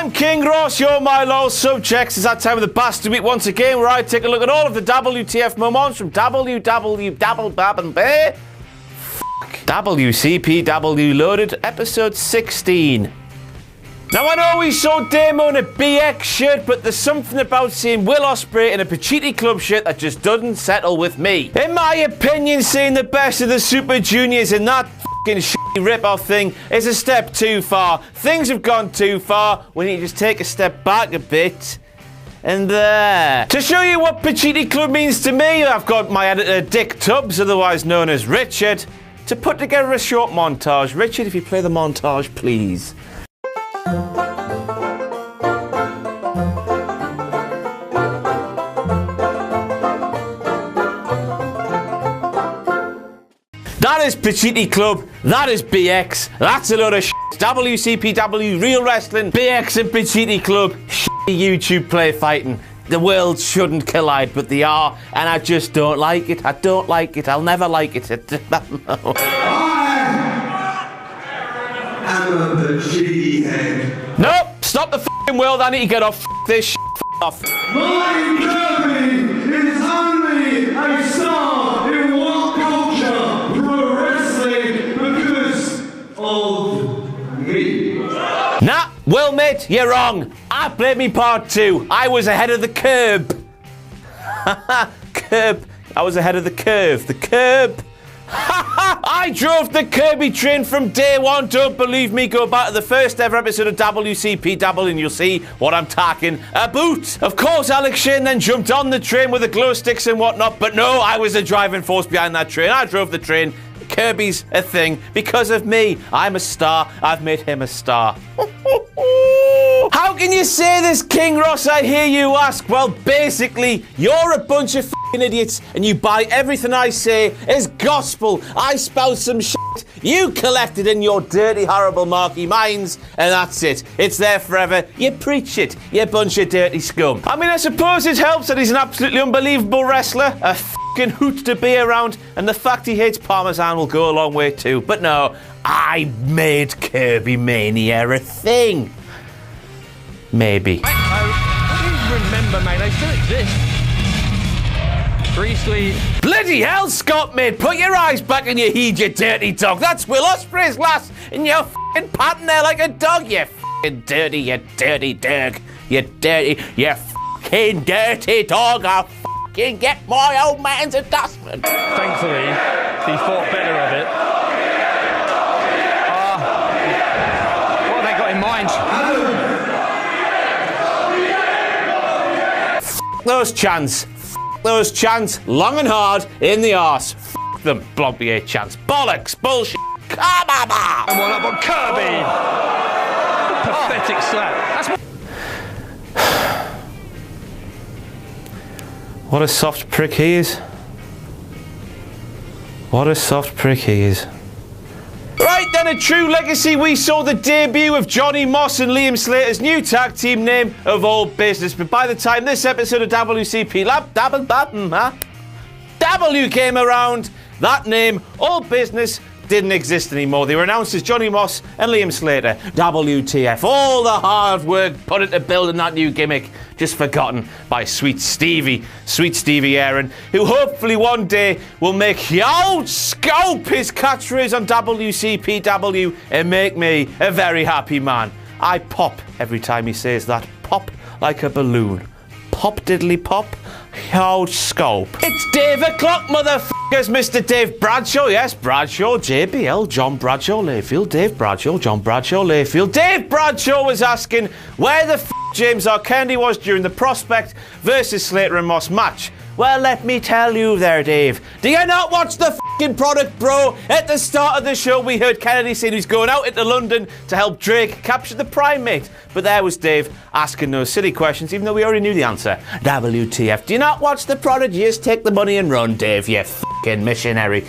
I'm King Ross, you're my loyal subjects. It's that time of the bastard week once again where I take a look at all of the WTF moments from WCPW Loaded, episode 16. Now I know we saw Damo in a BX shirt, but there's something about seeing Will Ospreay in a Pacitti Club shirt that just doesn't settle with me. In my opinion, seeing the best of the Super Juniors in that fucking shitty rip-off thing is a step too far. Things have gone too far. We need to just take a step back a bit. And there. To show you what Pacitti Club means to me, I've got my editor Dick Tubbs, otherwise known as Richard, to put together a short montage. Richard, if you play the montage, please. That is Pacitti Club, that is BX, that's a load of shit. WCPW, Real Wrestling, BX and Pacitti Club, shitty YouTube play fighting. The worlds shouldn't collide, but they are, and I just don't like it. I don't like it, I'll never like it. I'm a Pacitti head. Nope, stop the f***ing world, I need to get off this shit, off. My Kirby is only a star in what culture? Pro wrestling because of me. Nah, well mate, you're wrong. I played me part 2. I was ahead of the curb. Curb. I was ahead of the curve. The curb. I drove the Kirby train from day one. Don't believe me? Go back to the first ever episode of WCPW and you'll see what I'm talking about. Of course, Alex Shane then jumped on the train with the glow sticks and whatnot, but no, I was the driving force behind that train. I drove the train. Kirby's a thing because of me. I'm a star. I've made him a star. How can you say this, King Ross, I hear you ask? Well, basically, you're a bunch of f***ing idiots and you buy everything I say as gospel. I spout some shit, you collect it in your dirty, horrible, marky minds, and that's it. It's there forever. You preach it, you bunch of dirty scum. I mean, I suppose it helps that he's an absolutely unbelievable wrestler, a f***ing hoot to be around, and the fact he hates Parmesan will go a long way too. But no, I made Kirby Mania a thing. Maybe. I don't remember, mate. They still exist. Priestley. Bloody hell, Scott, mate. Put your eyes back in your heed, you dirty dog. That's Will Ospreay's lass, and you're f***ing patting there like a dog, you f***ing dirty, you dirty dog. You dirty, you f***ing dirty dog. I'll f***ing get my old man's endorsement. Thankfully, he thought better of it. What have they got in mind? Those chants. Those chants, long and hard, in the arse. F*** them, Blompier chants. Bollocks, bullshit. Come on. And one up on Kirby. Pathetic slap. That's what a soft prick he is. What a soft prick he is. Right then, a true legacy. We saw the debut of Johnny Moss and Liam Slater's new tag team name of All Business. But by the time this episode of W came around, that name, All Business, didn't exist anymore. They were announced as Johnny Moss and Liam Slater. WTF. All the hard work put into building that new gimmick just forgotten by sweet Stevie Aaron, who hopefully one day will make Yo Scope his catchphrase on WCPW and make me a very happy man. I pop every time he says that. Pop like a balloon. Pop diddly pop. Yo Scope. It's Dave o'clock, motherfuckers. Mr. Dave Bradshaw. Yes, Bradshaw, JBL, John Bradshaw Layfield. Dave Bradshaw, John Bradshaw Layfield. Dave Bradshaw was asking where the James R. Kennedy was during the Prospect versus Slater and Moss match. Well, let me tell you there, Dave. Do you not watch the f***ing product, bro? At the start of the show, we heard Kennedy saying he's going out into London to help Drake capture the primate. But there was Dave asking those silly questions, even though we already knew the answer. WTF. Do you not watch the product? You just take the money and run, Dave, you f***ing missionary.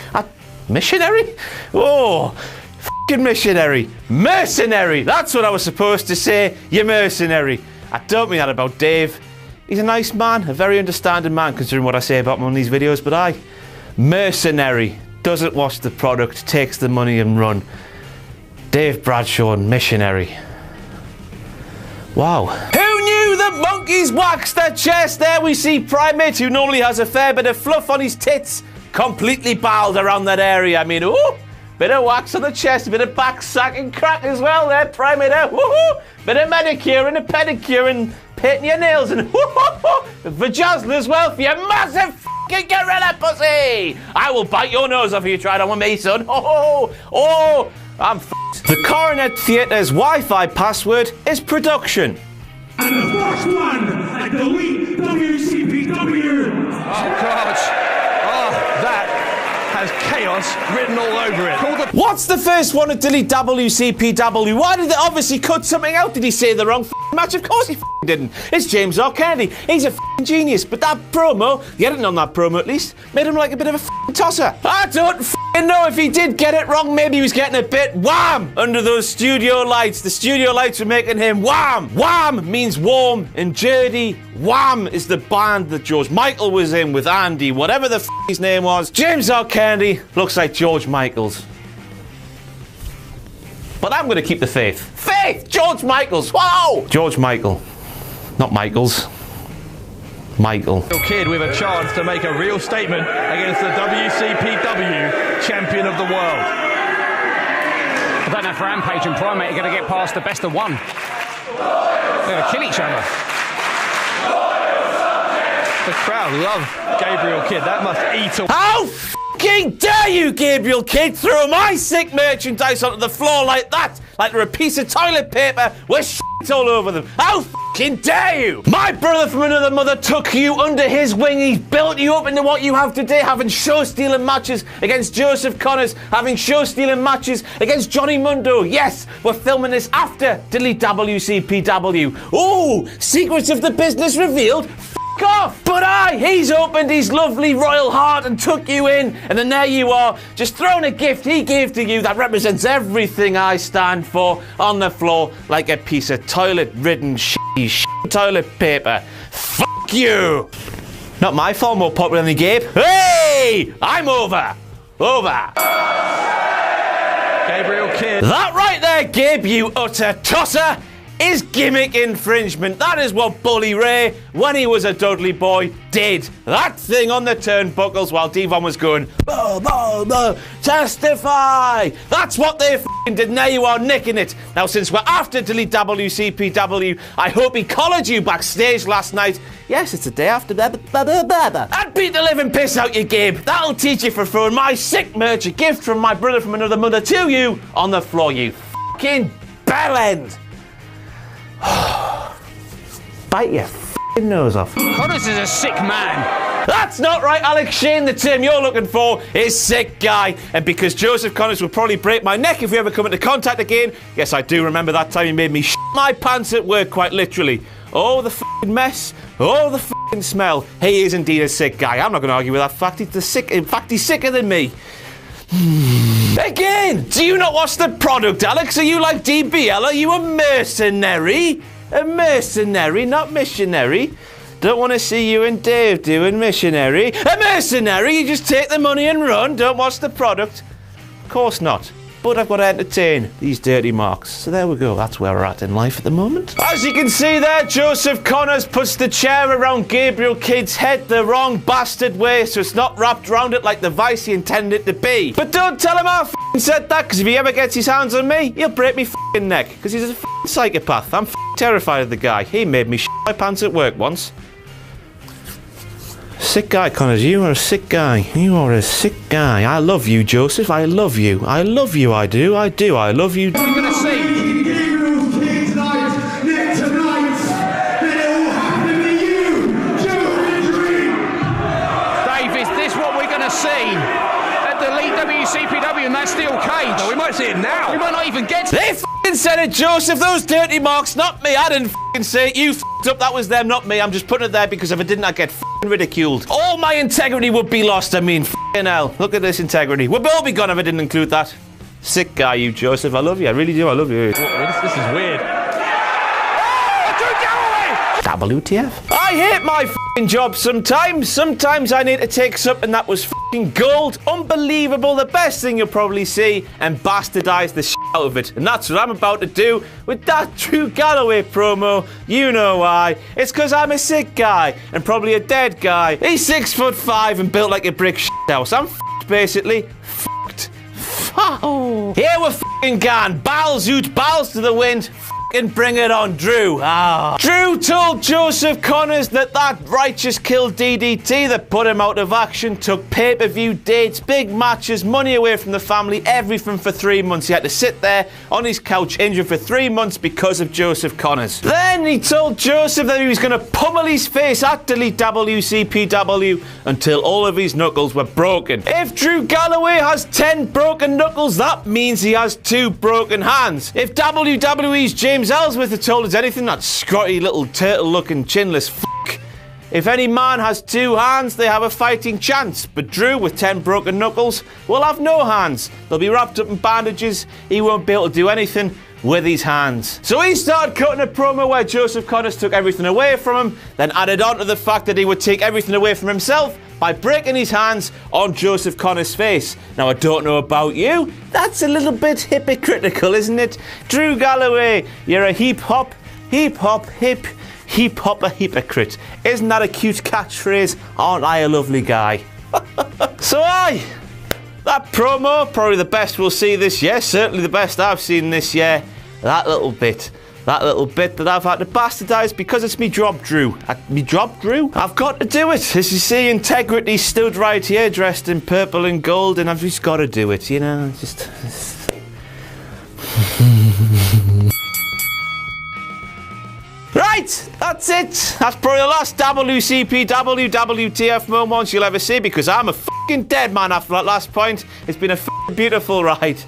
Missionary? Oh, f***ing missionary. Mercenary. That's what I was supposed to say, you mercenary. I don't mean that about Dave. He's a nice man, a very understanding man considering what I say about him on these videos, but mercenary, doesn't watch the product, takes the money and run. Dave Bradshaw and missionary. Wow. Who knew that monkeys wax their chest? There we see Primate, who normally has a fair bit of fluff on his tits, completely bald around that area. I mean, ooh, bit of wax on the chest, a bit of back sack and crack as well there, Primate. Woohoo! Bit of manicure and a pedicure and painting your nails and vajazzle as well for your massive fucking gorilla pussy. I will bite your nose off if you try that with me, son. Oh, I'm f***ed. The Coronet Theatre's Wi-Fi password is production. And the first one at the WCPW. Oh, God. Oh, that has chaos written all over it. What's the first one at WCPW? Why did they obviously cut something out? Did he say the wrong match? Of course he didn't. It's James R. Kennedy. He's a genius. But that promo, the editing on that promo at least, made him like a bit of a tosser. I don't know if he did get it wrong. Maybe he was getting a bit wham under those studio lights. The studio lights were making him wham. Wham means warm and dirty. Wham is the band that George Michael was in with Andy, whatever the his name was. James R. Kennedy looks like George Michaels. But I'm going to keep the faith. Faith! George Michaels! Wow! George Michael. Not Michaels. Michael. Kid with a chance to make a real statement against the WCPW champion of the world. I don't know if Rampage and Primate are going to get past the best of one. They're going to kill each other. The crowd love Gabriel Kidd. That must eat away. How f***ing dare you, Gabriel Kidd, throw my sick merchandise onto the floor like that? Like they're a piece of toilet paper with shit all over them. How f***ing dare you? My brother from another mother took you under his wing. He built you up into what you have today, having show-stealing matches against Joseph Connors, having show-stealing matches against Johnny Mundo. Yes, we're filming this after WCPW. Ooh, secrets of the business revealed. Off. But he's opened his lovely royal heart and took you in, and then there you are, just throwing a gift he gave to you that represents everything I stand for on the floor like a piece of toilet-ridden toilet paper. Fuck you! Not my fault, more popular than Gabe. Hey! I'm over! Gabriel Kidd. That right there, Gabe, you utter tosser, is gimmick infringement. That is what Bully Ray, when he was a Dudley boy, did. That thing on the turnbuckles while Devon was going, testify! That's what they f***ing did, and there you are nicking it. Now, since we're after Delete WCPW, I hope he collared you backstage last night. Yes, it's the day after that. I'd beat the living piss out you, Gabe. That'll teach you for throwing my sick merch, a gift from my brother from another mother to you, on the floor, you f***ing bellend. Bite your f***ing nose off. Connors is a sick man. That's not right, Alex Shane. The term you're looking for is sick guy. And because Joseph Connors will probably break my neck if we ever come into contact again. Yes, I do remember that time he made me shit my pants at work, quite literally. Oh, the f***ing mess. Oh, the f***ing smell. He is indeed a sick guy. I'm not going to argue with that fact. In fact, he's sicker than me. Again, do you not watch the product, Alex? Are you like DBL? Are you a mercenary? A mercenary, not missionary. Don't want to see you and Dave doing missionary. A mercenary, you just take the money and run. Don't watch the product. Of course not. But I've got to entertain these dirty marks. So there we go. That's where we're at in life at the moment. As you can see there, Joseph Connors puts the chair around Gabriel Kidd's head the wrong bastard way, so it's not wrapped around it like the vice he intended it to be. But don't tell him I f***ing said that, because if he ever gets his hands on me, he'll break me f***ing neck, because he's a f***ing psychopath. I'm f***ing terrified of the guy. He made me shit my pants at work once. Sick guy, Connors. You are a sick guy. You are a sick guy. I love you, Joseph. I love you. I love you. I do. I do. I love you. What are we going to see? Gabriel Kidd tonight, Nick tonight, then it will have to be you, Joe Hendry. Dave, is this what we're going to see at the Elite WCPW in that steel cage? We might see it now. We might not even get to They f***ing said it, Joseph. Those dirty marks, not me. I didn't f***ing say it. You f***ed up. That was them, not me. I'm just putting it there because if I didn't, I'd get f***ing ridiculed. All my integrity would be lost. I mean, f***ing hell. Look at this integrity. We'd all be gone if I didn't include that. Sick guy, you, Joseph. I love you. I really do. I love you. This is weird. WTF? I hate my f***ing job sometimes. Sometimes I need to take something that was f***ing gold, unbelievable, the best thing you'll probably see, and bastardize the shit out of it. And that's what I'm about to do with that Drew Galloway promo. You know why. It's because I'm a sick guy and probably a dead guy. He's 6'5" and built like a brick house. I'm f***ed, basically. F***ed. Here we're f***ing gone. Balls out, balls to the wind. And bring it on, Drew. Drew told Joseph Connors that righteous kill DDT that put him out of action took pay-per-view dates, big matches, money away from the family, everything for 3 months. He had to sit there on his couch injured for 3 months because of Joseph Connors. Then he told Joseph that he was going to pummel his face at Delete WCPW until all of his knuckles were broken. If Drew Galloway has 10 broken knuckles, that means he has 2 broken hands. If WWE's James Ellsworth had told us anything, that scrotty little turtle-looking chinless f***. If any man has 2 hands, they have a fighting chance. But Drew, with 10 broken knuckles, will have no hands. They'll be wrapped up in bandages. He won't be able to do anything with his hands. So he started cutting a promo where Joseph Connors took everything away from him, then added on to the fact that he would take everything away from himself by breaking his hands on Joseph Connors' face. Now, I don't know about you, that's a little bit hypocritical, isn't it? Drew Galloway, you're a hip-hop hypocrite. Isn't that a cute catchphrase? Aren't I a lovely guy? So that promo, probably the best we'll see this year, certainly the best I've seen this year. That little bit that I've had to bastardise because it's me job, Drew. I've got to do it. As you see, integrity stood right here, dressed in purple and gold, and I've just got to do it, you know? Just... Right, that's it. That's probably the last WCPW, WTF moments you'll ever see because I'm a f***ing dead man after that last point. It's been a f***ing beautiful ride.